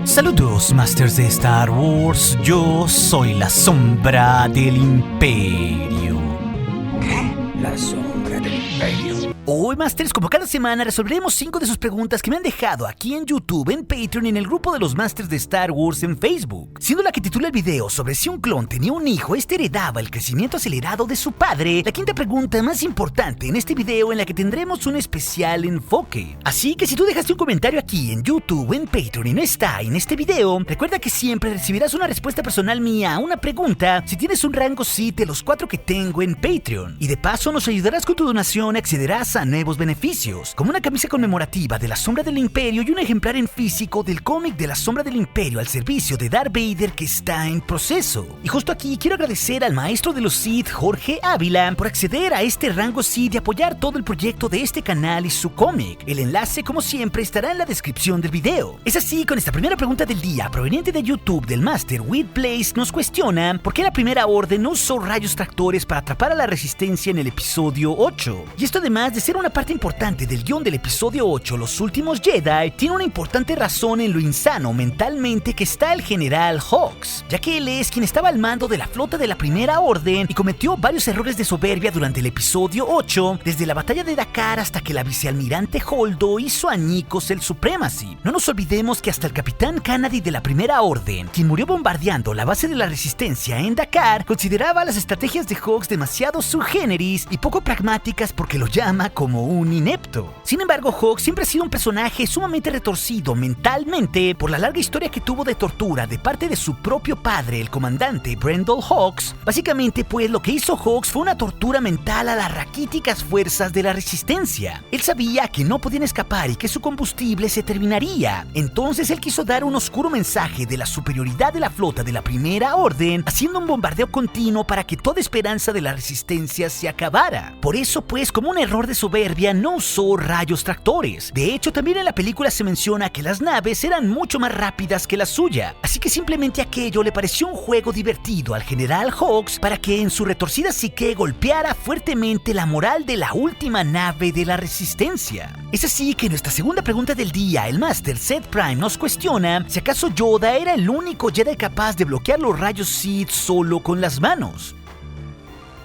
Saludos, Masters de Star Wars. Yo soy la sombra del Imperio. ¿Qué? La sombra del Imperio. Hoy, Masters, como cada semana, resolveremos 5 de sus preguntas que me han dejado aquí en YouTube, en Patreon y en el grupo de los Masters de Star Wars en Facebook. Siendo la que titula el video sobre si un clon tenía un hijo, este heredaba el crecimiento acelerado de su padre, la quinta pregunta más importante en este video en la que tendremos un especial enfoque. Así que si tú dejaste un comentario aquí en YouTube o en Patreon y no está en este video, recuerda que siempre recibirás una respuesta personal mía a una pregunta si tienes un rango Sith de los 4 que tengo en Patreon. Y de paso nos ayudarás con tu donación y accederás a nuevos beneficios, como una camisa conmemorativa de la Sombra del Imperio y un ejemplar en físico del cómic de la Sombra del Imperio al servicio de Darth Vader que está en proceso. Y justo aquí quiero agradecer al maestro de los Sith, Jorge Ávila, por acceder a este rango Sith y apoyar todo el proyecto de este canal y su cómic. El enlace, como siempre, estará en la descripción del video. Es así, con esta primera pregunta del día, proveniente de YouTube del Master With Blaze, nos cuestiona por qué la Primera Orden no usó rayos tractores para atrapar a la Resistencia en el episodio 8. Y esto, además de ser una parte importante del guión del episodio 8, Los Últimos Jedi, tiene una importante razón en lo insano mentalmente que está el general Hux, ya que él es quien estaba al mando de la flota de la Primera Orden y cometió varios errores de soberbia durante el episodio 8, desde la batalla de Dakar hasta que la vicealmirante Holdo hizo añicos el Supremacy. No nos olvidemos que hasta el capitán Kennedy de la Primera Orden, quien murió bombardeando la base de la Resistencia en Dakar, consideraba las estrategias de Hux demasiado sui generis y poco pragmáticas porque lo llama como un inepto. Sin embargo, Hux siempre ha sido un personaje sumamente retorcido mentalmente por la larga historia que tuvo de tortura de parte de su propio padre, el comandante Brendol Hux. Básicamente, pues, lo que hizo Hux fue una tortura mental a las raquíticas fuerzas de la Resistencia. Él sabía que no podían escapar y que su combustible se terminaría. Entonces él quiso dar un oscuro mensaje de la superioridad de la flota de la Primera Orden, haciendo un bombardeo continuo para que toda esperanza de la Resistencia se acabara. Por eso, pues, como un error de soberbia, no usó rayos tractores. De hecho, también en la película se menciona que las naves eran mucho más rápidas que la suya, así que simplemente aquello le pareció un juego divertido al general Hux para que en su retorcida psique golpeara fuertemente la moral de la última nave de la Resistencia. Es así que en nuestra segunda pregunta del día, el Master Seth Prime nos cuestiona si acaso Yoda era el único Jedi capaz de bloquear los rayos Sith solo con las manos.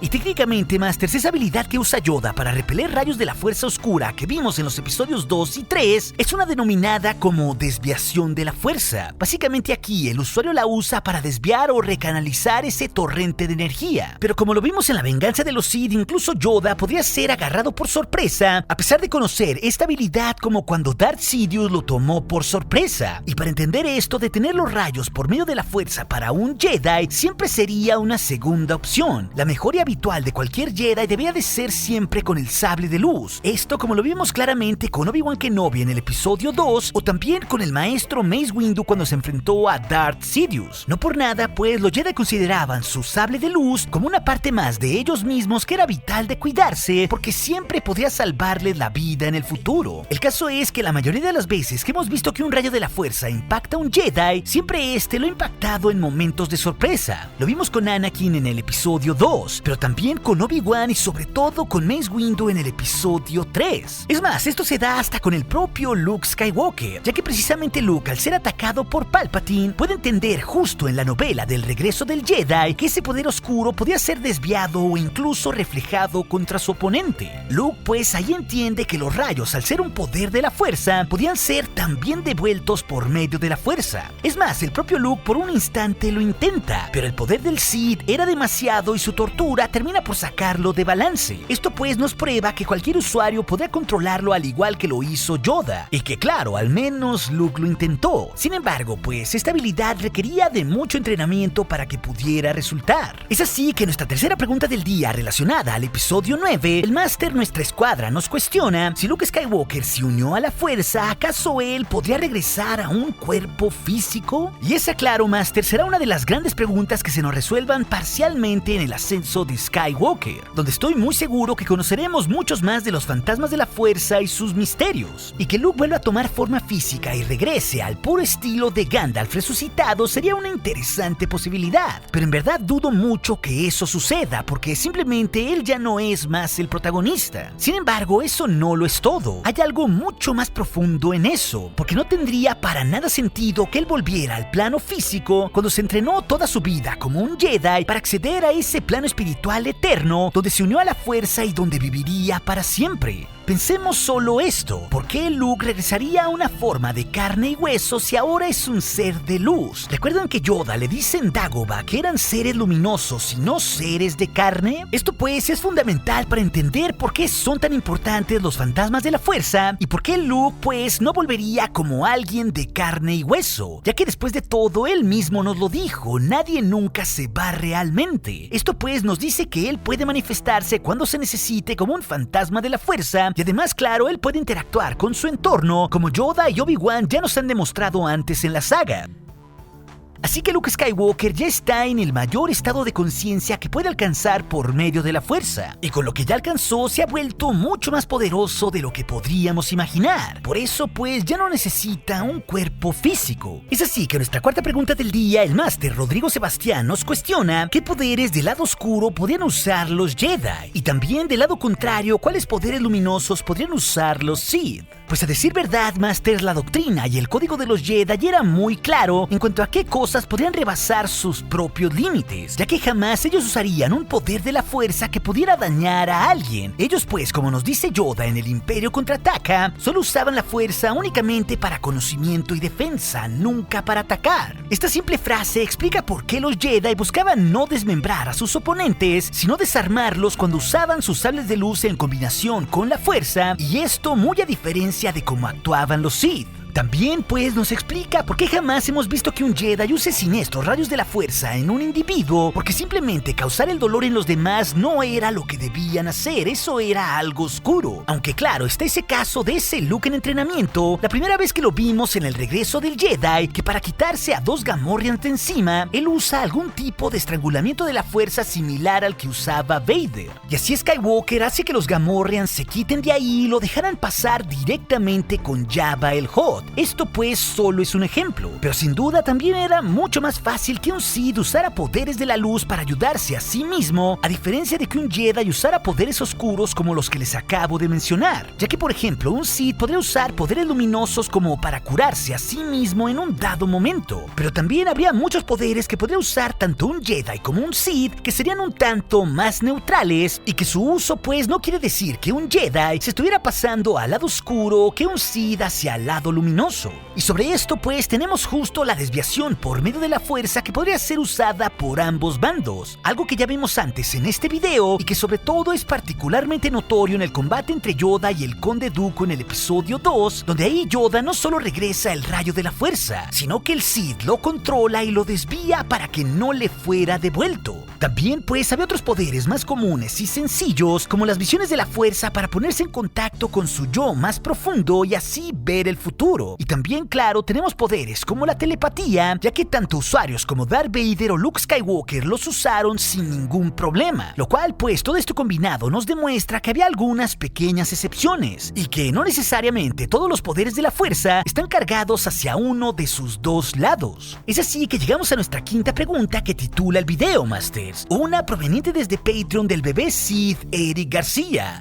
Y técnicamente, Masters, esa habilidad que usa Yoda para repeler rayos de la fuerza oscura que vimos en los episodios 2 y 3 es una denominada como desviación de la fuerza. Básicamente aquí el usuario la usa para desviar o recanalizar ese torrente de energía. Pero como lo vimos en la venganza de los Sith, incluso Yoda podría ser agarrado por sorpresa, a pesar de conocer esta habilidad como cuando Darth Sidious lo tomó por sorpresa. Y para entender esto, detener los rayos por medio de la fuerza para un Jedi siempre sería una segunda opción. La mejor y habitual de cualquier Jedi debía de ser siempre con el sable de luz. Esto como lo vimos claramente con Obi-Wan Kenobi en el episodio 2 o también con el maestro Mace Windu cuando se enfrentó a Darth Sidious. No por nada, pues los Jedi consideraban su sable de luz como una parte más de ellos mismos que era vital de cuidarse porque siempre podía salvarles la vida en el futuro. El caso es que la mayoría de las veces que hemos visto que un rayo de la fuerza impacta a un Jedi, siempre este lo ha impactado en momentos de sorpresa. Lo vimos con Anakin en el episodio 2, pero también con Obi-Wan y sobre todo con Mace Windu en el episodio 3. Es más, esto se da hasta con el propio Luke Skywalker, ya que precisamente Luke, al ser atacado por Palpatine, puede entender justo en la novela del regreso del Jedi que ese poder oscuro podía ser desviado o incluso reflejado contra su oponente. Luke, pues, ahí entiende que los rayos, al ser un poder de la fuerza, podían ser también devueltos por medio de la fuerza. Es más, el propio Luke por un instante lo intenta, pero el poder del Sith era demasiado y su tortura termina por sacarlo de balance. Esto pues nos prueba que cualquier usuario podría controlarlo al igual que lo hizo Yoda, y que claro, al menos Luke lo intentó. Sin embargo, pues esta habilidad requería de mucho entrenamiento para que pudiera resultar. Es así que nuestra tercera pregunta del día relacionada al episodio 9, el Master Nuestra Escuadra nos cuestiona si Luke Skywalker se unió a la fuerza, ¿acaso él podría regresar a un cuerpo físico? Y esa, claro, Master, será una de las grandes preguntas que se nos resuelvan parcialmente en el ascenso de Luke Skywalker, donde estoy muy seguro que conoceremos muchos más de los fantasmas de la fuerza y sus misterios. Y que Luke vuelva a tomar forma física y regrese al puro estilo de Gandalf resucitado sería una interesante posibilidad, pero en verdad dudo mucho que eso suceda, porque simplemente él ya no es más el protagonista. Sin embargo, eso no lo es todo. Hay algo mucho más profundo en eso, porque no tendría para nada sentido que él volviera al plano físico cuando se entrenó toda su vida como un Jedi para acceder a ese plano espiritual eterno donde se unió a la fuerza y donde viviría para siempre. Pensemos solo esto, ¿por qué Luke regresaría a una forma de carne y hueso si ahora es un ser de luz? ¿Recuerdan que Yoda le dice en Dagobah que eran seres luminosos y no seres de carne? Esto pues es fundamental para entender por qué son tan importantes los fantasmas de la fuerza y por qué Luke pues no volvería como alguien de carne y hueso, ya que después de todo él mismo nos lo dijo, nadie nunca se va realmente. Esto pues nos dice que él puede manifestarse cuando se necesite como un fantasma de la fuerza. Y además, claro, él puede interactuar con su entorno, como Yoda y Obi-Wan ya nos han demostrado antes en la saga. Así que Luke Skywalker ya está en el mayor estado de conciencia que puede alcanzar por medio de la fuerza. Y con lo que ya alcanzó se ha vuelto mucho más poderoso de lo que podríamos imaginar. Por eso pues ya no necesita un cuerpo físico. Es así que nuestra cuarta pregunta del día, el máster Rodrigo Sebastián nos cuestiona qué poderes del lado oscuro podrían usar los Jedi. Y también del lado contrario, cuáles poderes luminosos podrían usar los Sith. Pues a decir verdad, máster, la doctrina y el código de los Jedi era muy claro en cuanto a qué cosas podrían rebasar sus propios límites, ya que jamás ellos usarían un poder de la fuerza que pudiera dañar a alguien. Ellos pues, como nos dice Yoda en El Imperio Contraataca, solo usaban la fuerza únicamente para conocimiento y defensa, nunca para atacar. Esta simple frase explica por qué los Jedi buscaban no desmembrar a sus oponentes, sino desarmarlos cuando usaban sus sables de luz en combinación con la fuerza, y esto muy a diferencia de cómo actuaban los Sith. También pues nos explica por qué jamás hemos visto que un Jedi use siniestros rayos de la fuerza en un individuo, porque simplemente causar el dolor en los demás no era lo que debían hacer, eso era algo oscuro. Aunque claro, está ese caso de ese Luke en entrenamiento, la primera vez que lo vimos en el regreso del Jedi, que para quitarse a 2 Gamorreans de encima, él usa algún tipo de estrangulamiento de la fuerza similar al que usaba Vader. Y así Skywalker hace que los Gamorreans se quiten de ahí y lo dejaran pasar directamente con Jabba el Hutt. Esto pues solo es un ejemplo, pero sin duda también era mucho más fácil que un Sith usara poderes de la luz para ayudarse a sí mismo, a diferencia de que un Jedi usara poderes oscuros como los que les acabo de mencionar, ya que por ejemplo un Sith podría usar poderes luminosos como para curarse a sí mismo en un dado momento, pero también habría muchos poderes que podría usar tanto un Jedi como un Sith que serían un tanto más neutrales y que su uso pues no quiere decir que un Jedi se estuviera pasando al lado oscuro o que un Sith hacia el lado luminoso. Y sobre esto pues tenemos justo la desviación por medio de la fuerza que podría ser usada por ambos bandos, algo que ya vimos antes en este video y que sobre todo es particularmente notorio en el combate entre Yoda y el Conde Dooku en el episodio 2, donde ahí Yoda no solo regresa el rayo de la fuerza, sino que el Sith lo controla y lo desvía para que no le fuera devuelto. También pues había otros poderes más comunes y sencillos como las visiones de la fuerza para ponerse en contacto con su yo más profundo y así ver el futuro. Y también, claro, tenemos poderes como la telepatía, ya que tanto usuarios como Darth Vader o Luke Skywalker los usaron sin ningún problema, lo cual pues todo esto combinado nos demuestra que había algunas pequeñas excepciones y que no necesariamente todos los poderes de la fuerza están cargados hacia uno de sus dos lados. Es así que llegamos a nuestra quinta pregunta que titula el video, Masters, una proveniente desde Patreon del bebé Sith Eric García,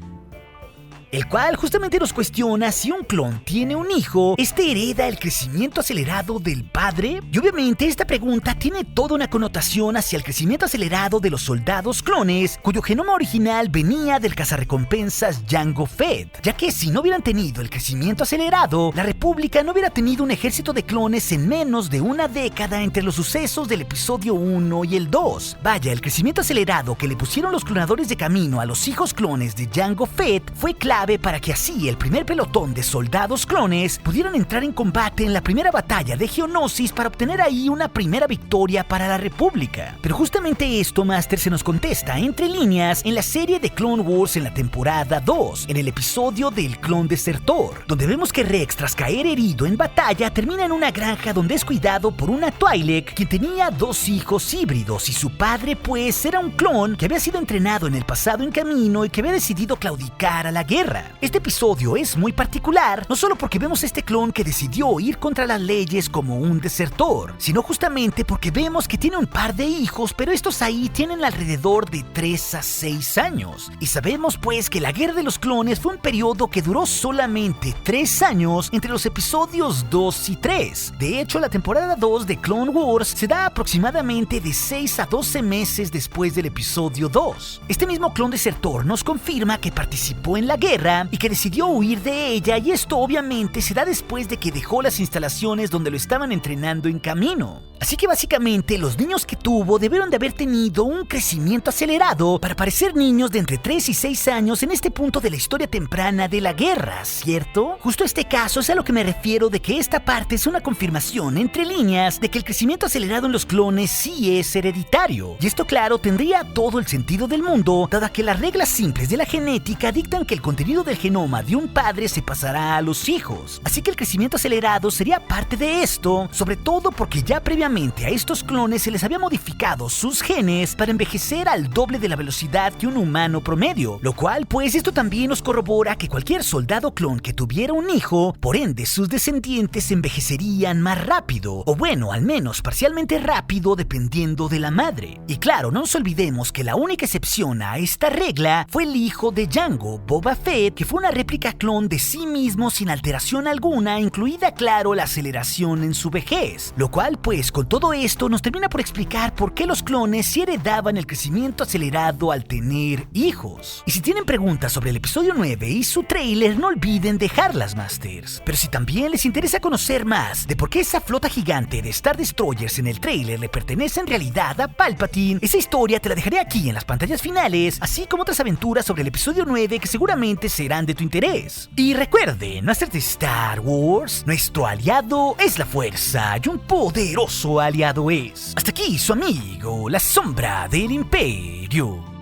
el cual justamente nos cuestiona si un clon tiene un hijo, ¿este hereda el crecimiento acelerado del padre? Y obviamente esta pregunta tiene toda una connotación hacia el crecimiento acelerado de los soldados clones, cuyo genoma original venía del cazarrecompensas Jango Fett, ya que si no hubieran tenido el crecimiento acelerado, la República no hubiera tenido un ejército de clones en menos de una década entre los sucesos del episodio 1 y el 2. Vaya, el crecimiento acelerado que le pusieron los clonadores de camino a los hijos clones de Jango Fett fue clave clave para que así el primer pelotón de soldados clones pudieran entrar en combate en la primera batalla de Geonosis para obtener ahí una primera victoria para la República. Pero justamente esto, Master, se nos contesta entre líneas en la serie de Clone Wars en la temporada 2, en el episodio del clon desertor, donde vemos que Rex, tras caer herido en batalla, termina en una granja donde es cuidado por una Twi'lek quien tenía 2 hijos híbridos y su padre pues era un clon que había sido entrenado en el pasado en camino y que había decidido claudicar a la guerra. Este episodio es muy particular, no solo porque vemos a este clon que decidió ir contra las leyes como un desertor, sino justamente porque vemos que tiene un par de hijos, pero estos ahí tienen alrededor de 3 a 6 años. Y sabemos pues que la guerra de los clones fue un periodo que duró solamente 3 años entre los episodios 2 y 3. De hecho, la temporada 2 de Clone Wars se da aproximadamente de 6 a 12 meses después del episodio 2. Este mismo clon desertor nos confirma que participó en la guerra y que decidió huir de ella, y esto obviamente se da después de que dejó las instalaciones donde lo estaban entrenando en camino. Así que básicamente los niños que tuvo debieron de haber tenido un crecimiento acelerado para parecer niños de entre 3 y 6 años en este punto de la historia temprana de la guerra, ¿cierto? Justo este caso es a lo que me refiero, de que esta parte es una confirmación entre líneas de que el crecimiento acelerado en los clones sí es hereditario. Y esto, claro, tendría todo el sentido del mundo, dada que las reglas simples de la genética dictan que el contenido del genoma de un padre se pasará a los hijos. Así que el crecimiento acelerado sería parte de esto, sobre todo porque ya previamente a estos clones se les había modificado sus genes para envejecer al doble de la velocidad que un humano promedio, lo cual pues esto también nos corrobora que cualquier soldado clon que tuviera un hijo, por ende sus descendientes envejecerían más rápido, o bueno, al menos parcialmente rápido dependiendo de la madre. Y claro, no nos olvidemos que la única excepción a esta regla fue el hijo de Jango, Boba Fett, que fue una réplica clon de sí mismo sin alteración alguna, incluida, claro, la aceleración en su vejez, lo cual pues con todo esto nos termina por explicar por qué los clones sí heredaban el crecimiento acelerado al tener hijos. Y si tienen preguntas sobre el episodio 9 y su tráiler, no olviden dejarlas, Masters. Pero si también les interesa conocer más de por qué esa flota gigante de Star Destroyers en el tráiler le pertenece en realidad a Palpatine, esa historia te la dejaré aquí en las pantallas finales, así como otras aventuras sobre el episodio 9 que seguramente serán de tu interés. Y recuerden, Masters de Star Wars, nuestro aliado es la fuerza y un poderoso aliado es. Hasta aquí su amigo, la sombra del Imperio.